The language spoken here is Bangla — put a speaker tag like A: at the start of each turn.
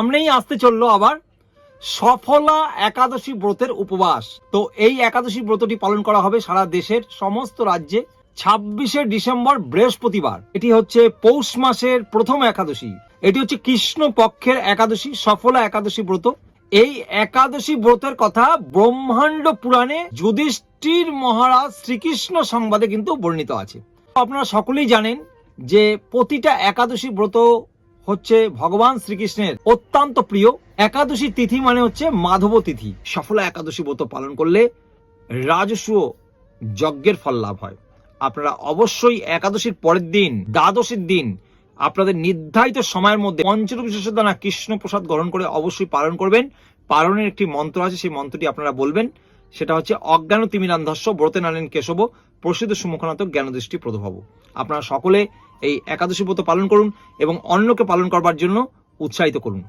A: সামনেই আসতে চললো আবার সফলা একাদশী ব্রতের উপবাস। তো এই একাদশী ব্রতটি পালন করা হবে সারা দেশের সমস্ত রাজ্যে 26শে ডিসেম্বর বৃহস্পতিবার। এটি হচ্ছে পৌষ মাসের প্রথম একাদশী। এটি হচ্ছে কৃষ্ণ পক্ষের একাদশী, সফলা একাদশী ব্রত। এই একাদশী ব্রতের কথা ব্রহ্মাণ্ড পুরাণে যুধিষ্ঠির মহারাজ শ্রীকৃষ্ণ সংবাদে কিন্তু বর্ণিত আছে। আপনারা সকলেই জানেন যে প্রতিটা একাদশী ব্রত হচ্ছে ভগবান শ্রীকৃষ্ণের অত্যন্ত প্রিয়। একাদশী তিথি মানে হচ্ছে মাধব তিথি। সফলা একাদশী ব্রত পালন করলে রাজস্ব যজ্ঞের ফল লাভ হয়। আপনারা অবশ্যই একাদশীর পরের দিন, দ্বাদশীর দিন আপনাদের নির্ধারিত সময়ের মধ্যে পঞ্চরূপ দানা কৃষ্ণ প্রসাদ গ্রহণ করে অবশ্যই পালন করবেন। পালনের একটি মন্ত্র আছে, সেই মন্ত্রটি আপনারা বলবেন। সেটা হচ্ছে অজ্ঞান তিমিরান্ধস্য ব্রতে নারায়ণ কেশব প্রসিদ্ধ সুমুখনাথ জ্ঞানদৃষ্টি প্রদভব। আপনারা সকলে এই একাদশী ব্রত পালন করুন এবং অন্যকে পালন করবার জন্য উৎসাহিত করুন।